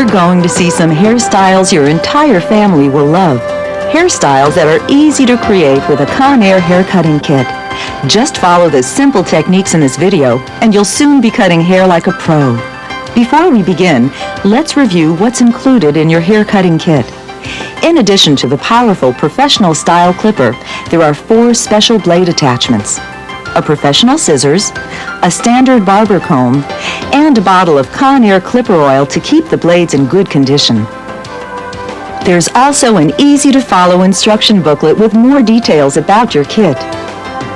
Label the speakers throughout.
Speaker 1: going to see some hairstyles your entire family will love. Hairstyles that are easy to create with a Conair hair cutting kit. Just follow the simple techniques in this video and you'll soon be cutting hair like a pro. Before we begin, let's review what's included in your hair cutting kit. In addition to the powerful professional style clipper, there are 4 special blade attachments: a professional scissors, a standard barber comb, and a bottle of Conair clipper oil to keep the blades in good condition. There's also an easy-to-follow instruction booklet with more details about your kit.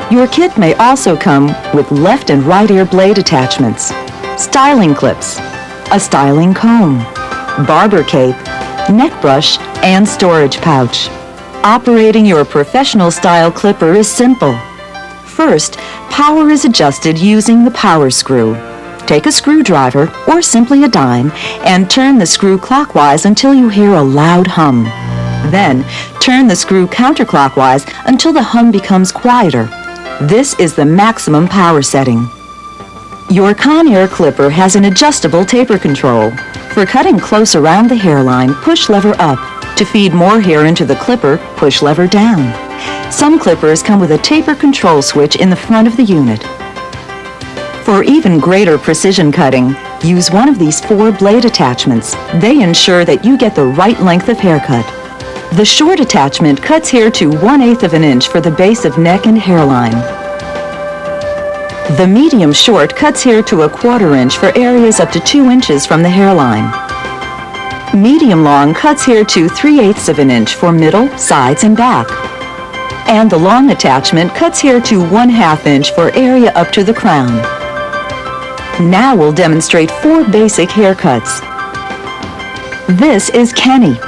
Speaker 1: Your kit may also come with left and right ear blade attachments, styling clips, a styling comb, barber cape, neck brush, and storage pouch. Operating your professional style clipper is simple. First, power is adjusted using the power screw. Take a screwdriver, or simply a dime, and turn the screw clockwise until you hear a loud hum. Then, turn the screw counterclockwise until the hum becomes quieter. This is the maximum power setting. Your Conair clipper has an adjustable taper control. For cutting close around the hairline, push lever up. To feed more hair into the clipper, push lever down. Some clippers come with a taper control switch in the front of the unit. For even greater precision cutting, use one of these 4 blade attachments. They ensure that you get the right length of haircut. The short attachment cuts hair to 1/8 of an inch for the base of neck and hairline. The medium short cuts hair to 1/4 inch for areas up to 2 inches from the hairline. Medium long cuts hair to 3/8 of an inch for middle, sides, and back. And the long attachment cuts hair to 1/2 inch for area up to the crown. Now we'll demonstrate 4 basic haircuts. This is Kenny.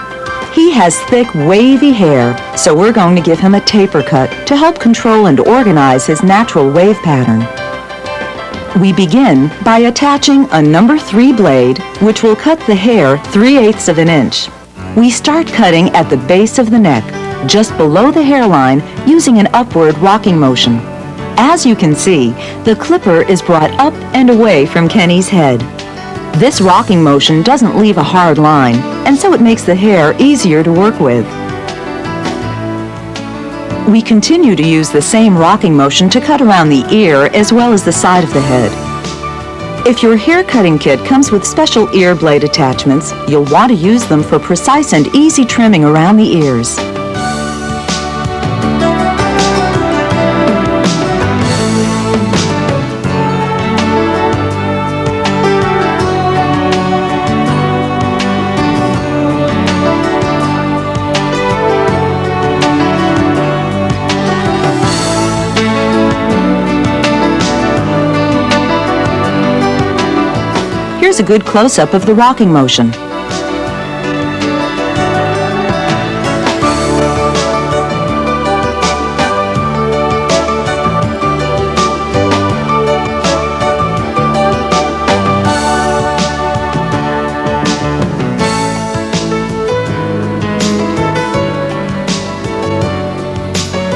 Speaker 1: He has thick, wavy hair, so we're going to give him a taper cut to help control and organize his natural wave pattern. We begin by attaching a number 3 blade, which will cut the hair 3/8 of an inch. We start cutting at the base of the neck, just below the hairline, using an upward rocking motion. As you can see, the clipper is brought up and away from Kenny's head. This rocking motion doesn't leave a hard line, and so it makes the hair easier to work with. We continue to use the same rocking motion to cut around the ear as well as the side of the head. If your hair cutting kit comes with special ear blade attachments, you'll want to use them for precise and easy trimming around the ears. Here's a good close-up of the rocking motion.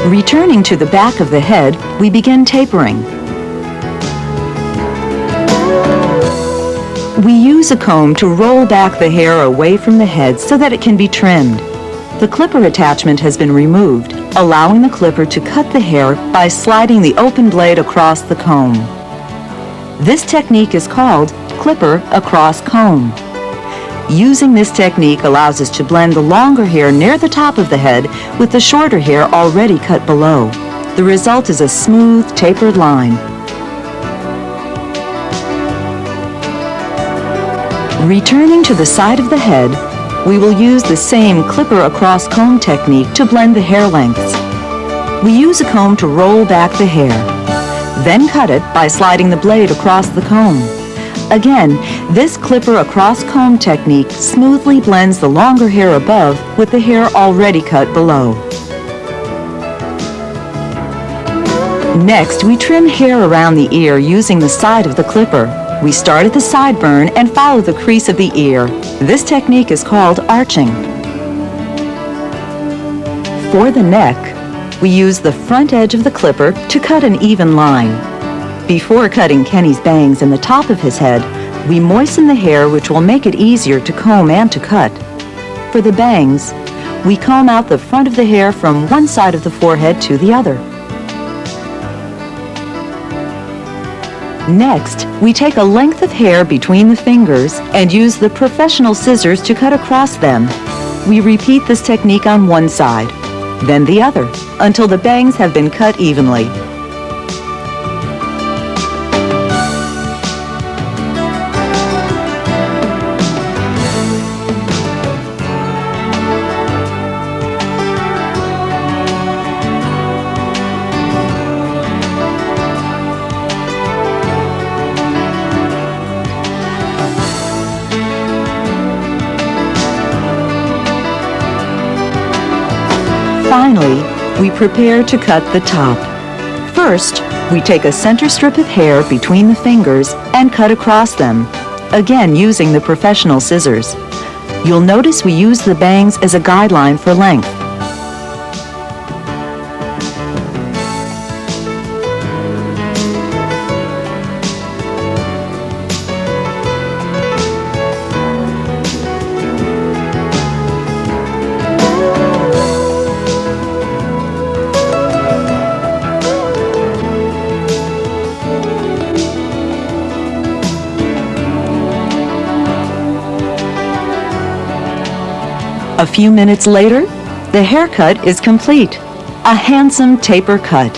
Speaker 1: Returning to the back of the head, we begin tapering. We use a comb to roll back the hair away from the head so that it can be trimmed. The clipper attachment has been removed, allowing the clipper to cut the hair by sliding the open blade across the comb. This technique is called clipper across comb. Using this technique allows us to blend the longer hair near the top of the head with the shorter hair already cut below. The result is a smooth, tapered line. Returning to the side of the head, we will use the same clipper across comb technique to blend the hair lengths. We use a comb to roll back the hair, then cut it by sliding the blade across the comb. Again, this clipper across comb technique smoothly blends the longer hair above with the hair already cut below. Next, we trim hair around the ear using the side of the clipper. We start at the sideburn and follow the crease of the ear. This technique is called arching. For the neck, we use the front edge of the clipper to cut an even line. Before cutting Kenny's bangs and the top of his head, We moisten the hair, which will make it easier to comb and to cut. For the bangs, we comb out the front of the hair from one side of the forehead to the other. Next, we take a length of hair between the fingers and use the professional scissors to cut across them. We repeat this technique on one side, then the other, until the bangs have been cut evenly. Finally, we prepare to cut the top. First, we take a center strip of hair between the fingers and cut across them, again using the professional scissors. You'll notice we use the bangs as a guideline for length. A few minutes later, the haircut is complete. A handsome taper cut.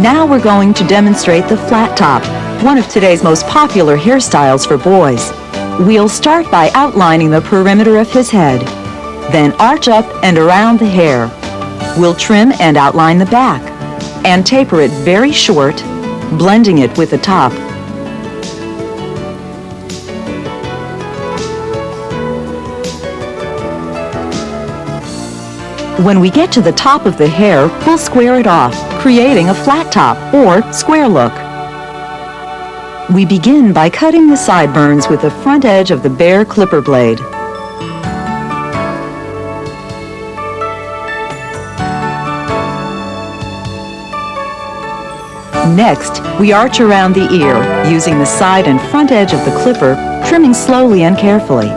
Speaker 1: Now we're going to demonstrate the flat top, one of today's most popular hairstyles for boys. We'll start by outlining the perimeter of his head, then arch up and around the hair. We'll trim and outline the back, and taper it very short, blending it with the top. When we get to the top of the hair, we'll square it off, creating a flat top or square look. We begin by cutting the sideburns with the front edge of the bare clipper blade. Next, we arch around the ear, using the side and front edge of the clipper, trimming slowly and carefully.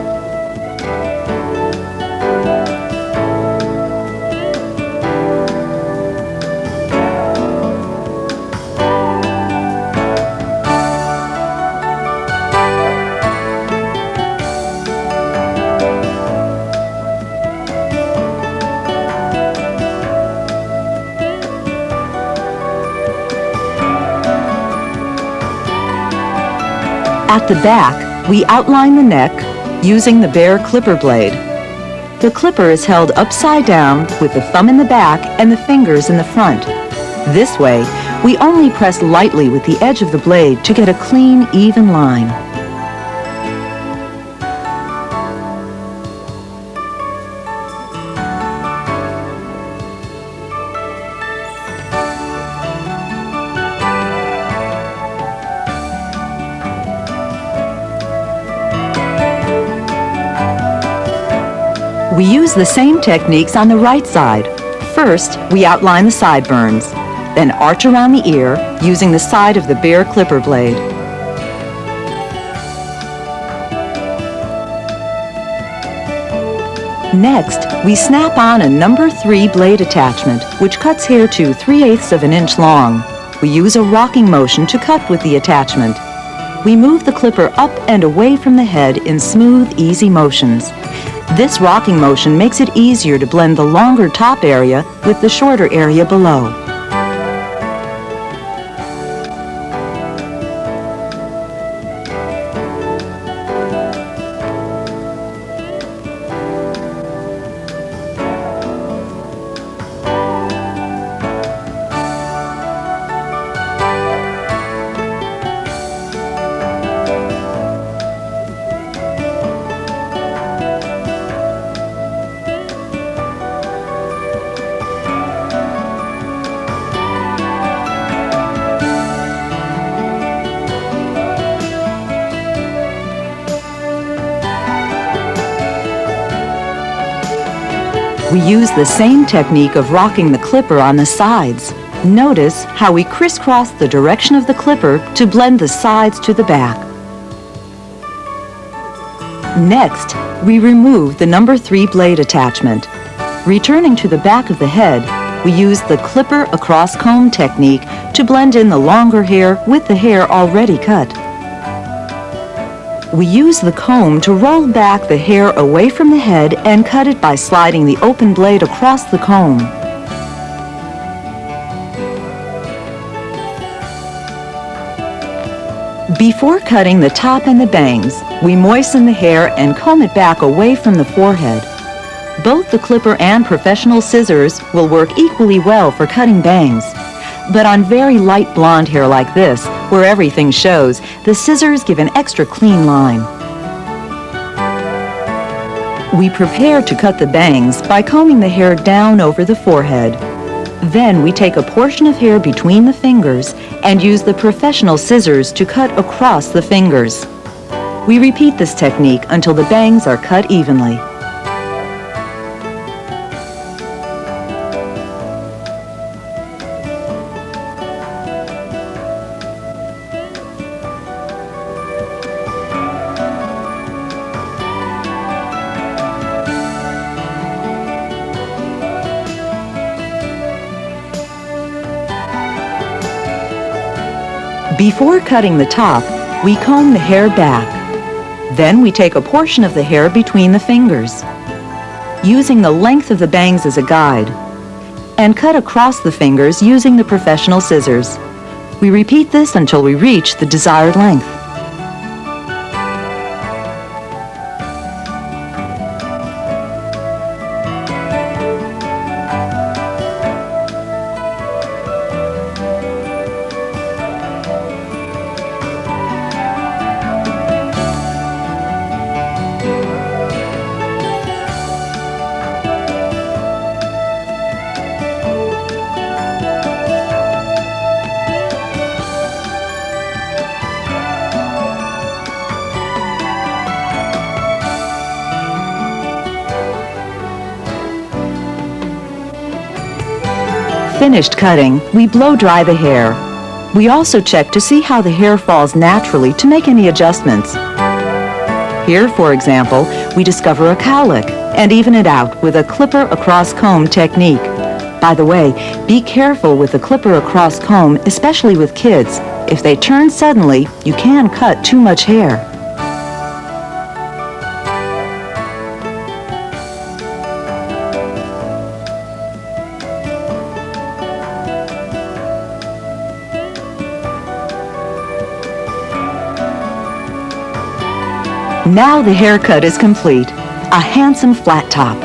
Speaker 1: At the back, we outline the neck using the bare clipper blade. The clipper is held upside down with the thumb in the back and the fingers in the front. This way, we only press lightly with the edge of the blade to get a clean, even line. We use the same techniques on the right side. First, we outline the sideburns, then arch around the ear using the side of the bare clipper blade. Next, we snap on a number 3 blade attachment, which cuts hair to 3/8 of an inch long. We use a rocking motion to cut with the attachment. We move the clipper up and away from the head in smooth, easy motions. This rocking motion makes it easier to blend the longer top area with the shorter area below. We use the same technique of rocking the clipper on the sides. Notice how we crisscross the direction of the clipper to blend the sides to the back. Next, we remove the number 3 blade attachment. Returning to the back of the head, we use the clipper across comb technique to blend in the longer hair with the hair already cut. We use the comb to roll back the hair away from the head and cut it by sliding the open blade across the comb. Before cutting the top and the bangs, we moisten the hair and comb it back away from the forehead. Both the clipper and professional scissors will work equally well for cutting bangs. But on very light blonde hair like this, where everything shows, the scissors give an extra clean line. We prepare to cut the bangs by combing the hair down over the forehead. Then we take a portion of hair between the fingers and use the professional scissors to cut across the fingers. We repeat this technique until the bangs are cut evenly. Before cutting the top, we comb the hair back. Then we take a portion of the hair between the fingers, using the length of the bangs as a guide, and cut across the fingers using the professional scissors. We repeat this until we reach the desired length. Finished cutting, we blow dry the hair. We also check to see how the hair falls naturally to make any adjustments. Here, for example, we discover a cowlick and even it out with a clipper across comb technique. By the way, be careful with the clipper across comb, especially with kids. If they turn suddenly, you can cut too much hair. Now the haircut is complete, a handsome flat top.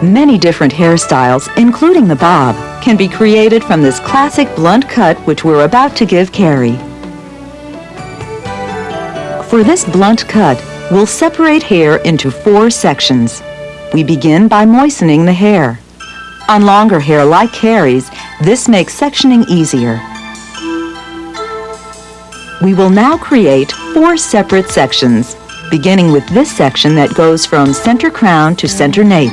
Speaker 1: Many different hairstyles, including the bob, can be created from this classic blunt cut which we're about to give Carrie. For this blunt cut, we'll separate hair into 4 sections. We begin by moistening the hair. On longer hair like Carrie's, this makes sectioning easier. We will now create 4 separate sections, beginning with this section that goes from center crown to center nape.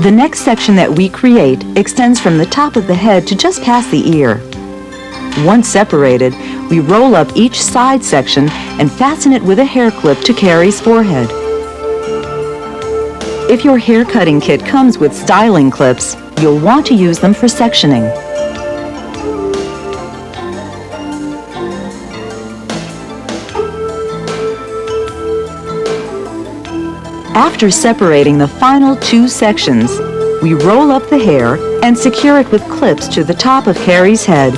Speaker 1: The next section that we create extends from the top of the head to just past the ear. Once separated, we roll up each side section and fasten it with a hair clip to Carrie's forehead. If your hair cutting kit comes with styling clips, you'll want to use them for sectioning. After separating the final 2 sections, we roll up the hair and secure it with clips to the top of Carrie's head.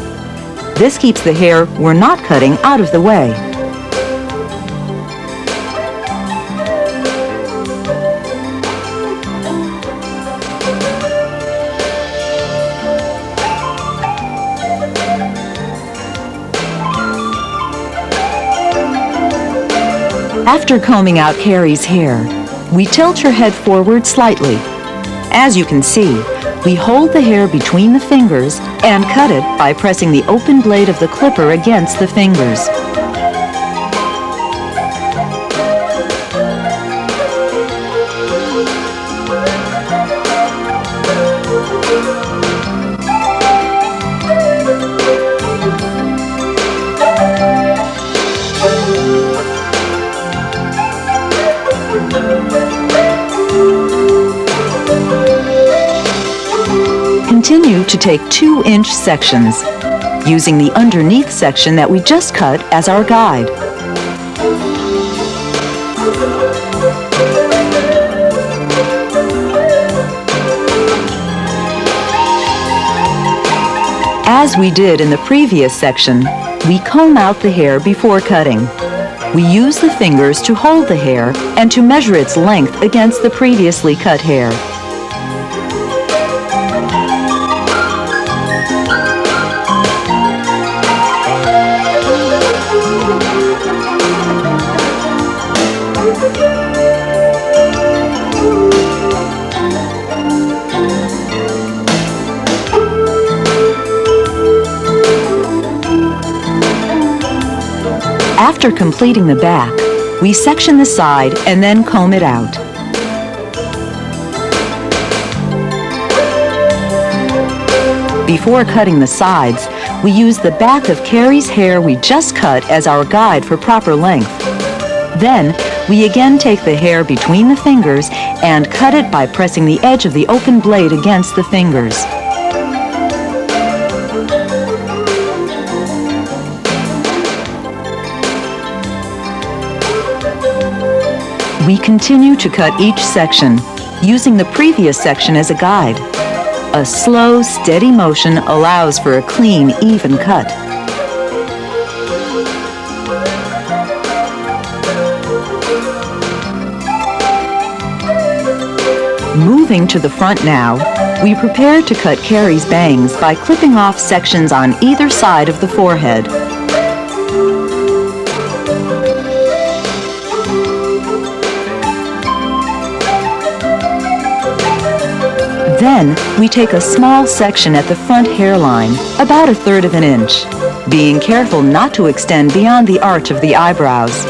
Speaker 1: This keeps the hair we're not cutting out of the way. After combing out Carrie's hair, we tilt her head forward slightly. As you can see, we hold the hair between the fingers and cut it by pressing the open blade of the clipper against the fingers. Continue to take 2-inch sections, using the underneath section that we just cut as our guide. As we did in the previous section, we comb out the hair before cutting. We use the fingers to hold the hair and to measure its length against the previously cut hair. After completing the back, we section the side and then comb it out. Before cutting the sides, we use the back of Carrie's hair we just cut as our guide for proper length. Then, we again take the hair between the fingers and cut it by pressing the edge of the open blade against the fingers. We continue to cut each section, using the previous section as a guide. A slow, steady motion allows for a clean, even cut. Moving to the front now, we prepare to cut Carrie's bangs by clipping off sections on either side of the forehead. Then, we take a small section at the front hairline, about 1/3 of an inch, being careful not to extend beyond the arch of the eyebrows.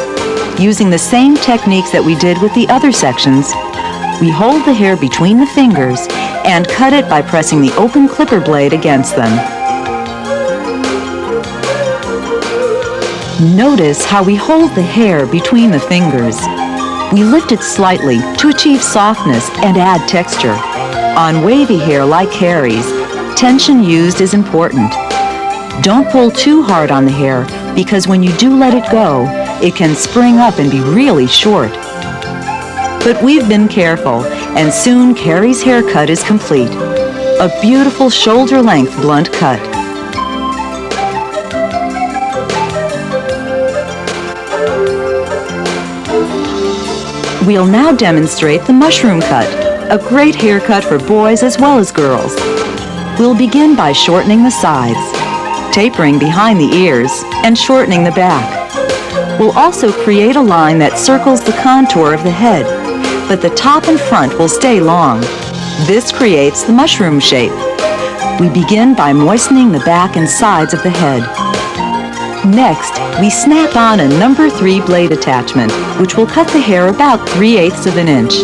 Speaker 1: Using the same techniques that we did with the other sections, we hold the hair between the fingers and cut it by pressing the open clipper blade against them. Notice how we hold the hair between the fingers. We lift it slightly to achieve softness and add texture. On wavy hair like Carrie's, tension used is important. Don't pull too hard on the hair because when you do let it go, it can spring up and be really short. But we've been careful, and soon Carrie's haircut is complete. A beautiful shoulder-length blunt cut. We'll now demonstrate the mushroom cut, a great haircut for boys as well as girls. We'll begin by shortening the sides, tapering behind the ears, and shortening the back. We'll also create a line that circles the contour of the head, but the top and front will stay long. This creates the mushroom shape. We begin by moistening the back and sides of the head. Next, we snap on a number 3 blade attachment, which will cut the hair about 3/8 of an inch.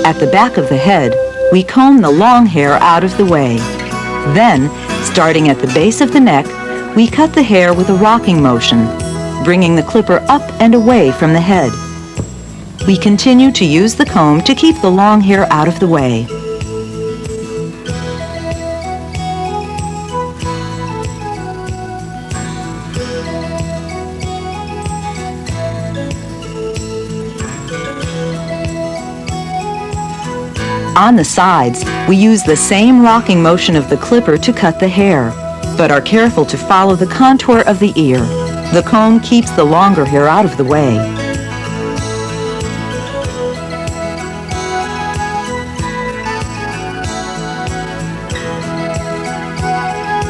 Speaker 1: At the back of the head, we comb the long hair out of the way. Then, starting at the base of the neck, we cut the hair with a rocking motion, bringing the clipper up and away from the head. We continue to use the comb to keep the long hair out of the way. On the sides, we use the same rocking motion of the clipper to cut the hair, but are careful to follow the contour of the ear. The comb keeps the longer hair out of the way.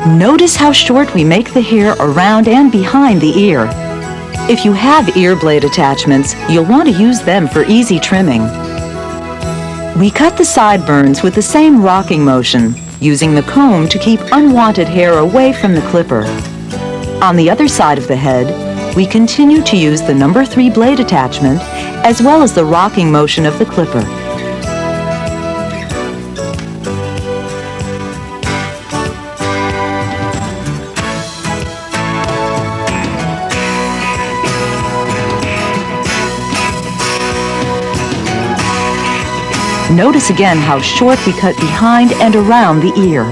Speaker 1: Notice how short we make the hair around and behind the ear. If you have ear blade attachments, you'll want to use them for easy trimming. We cut the sideburns with the same rocking motion, using the comb to keep unwanted hair away from the clipper. On the other side of the head, we continue to use the number 3 blade attachment as well as the rocking motion of the clipper. Notice again how short we cut behind and around the ear.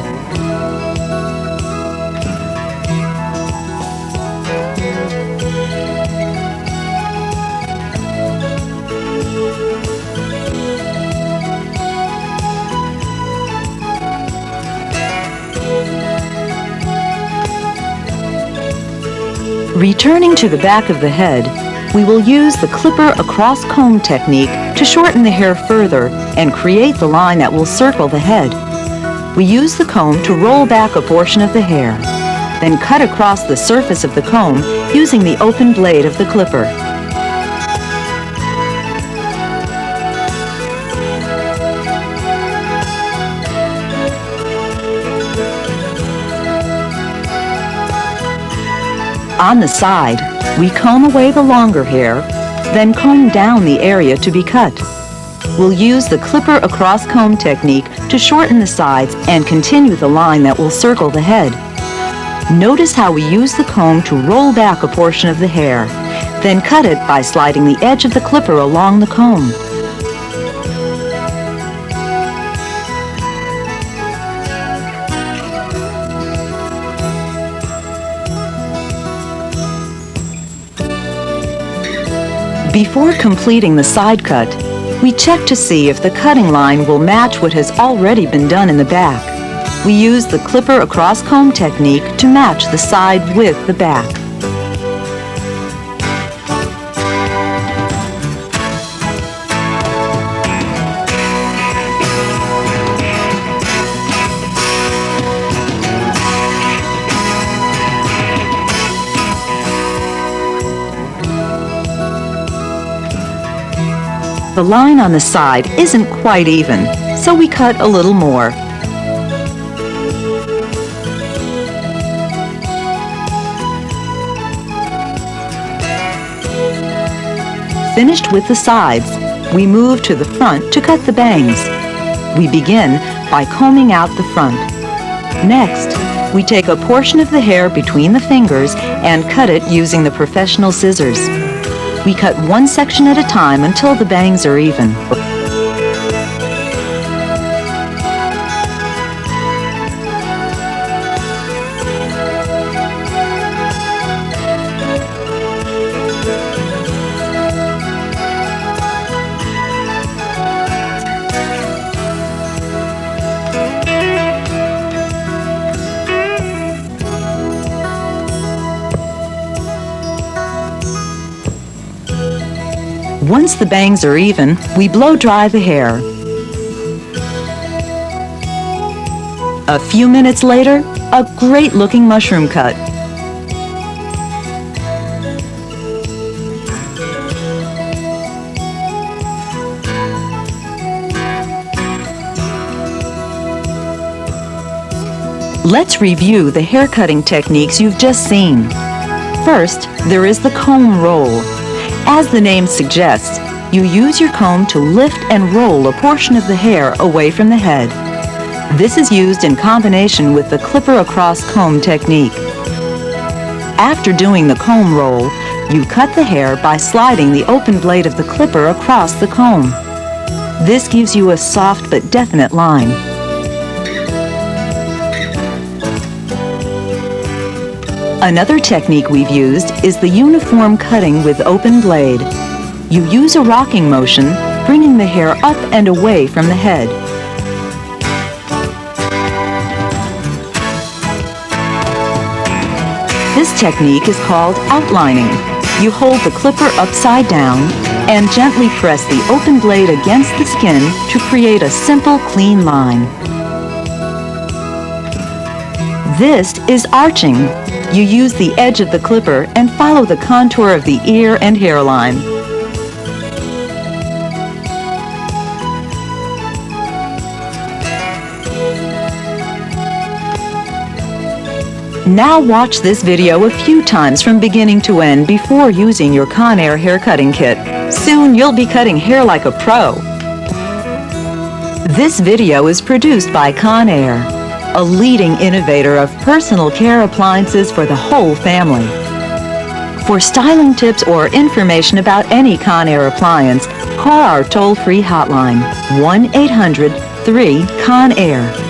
Speaker 1: Returning to the back of the head, we will use the clipper across comb technique to shorten the hair further and create the line that will circle the head. We use the comb to roll back a portion of the hair, then cut across the surface of the comb using the open blade of the clipper. On the side, we comb away the longer hair, then comb down the area to be cut. We'll use the clipper across comb technique to shorten the sides and continue the line that will circle the head. Notice how we use the comb to roll back a portion of the hair, then cut it by sliding the edge of the clipper along the comb. Before completing the side cut, we check to see if the cutting line will match what has already been done in the back. We use the clipper across comb technique to match the side with the back. The line on the side isn't quite even, so we cut a little more. Finished with the sides, we move to the front to cut the bangs. We begin by combing out the front. Next, we take a portion of the hair between the fingers and cut it using the professional scissors. We cut one section at a time until the bangs are even. Once the bangs are even, we blow dry the hair. A few minutes later, a great-looking mushroom cut. Let's review the hair cutting techniques you've just seen. First, there is the comb roll. As the name suggests, you use your comb to lift and roll a portion of the hair away from the head. This is used in combination with the clipper across comb technique. After doing the comb roll, you cut the hair by sliding the open blade of the clipper across the comb. This gives you a soft but definite line. Another technique we've used is the uniform cutting with open blade. You use a rocking motion, bringing the hair up and away from the head. This technique is called outlining. You hold the clipper upside down and gently press the open blade against the skin to create a simple, clean line. This is arching. You use the edge of the clipper and follow the contour of the ear and hairline. Now watch this video a few times from beginning to end before using your Conair hair cutting kit. Soon you'll be cutting hair like a pro. This video is produced by Conair, a leading innovator of personal care appliances for the whole family. For styling tips or information about any Conair appliance, call our toll-free hotline, 1-800-3-CON-AIR.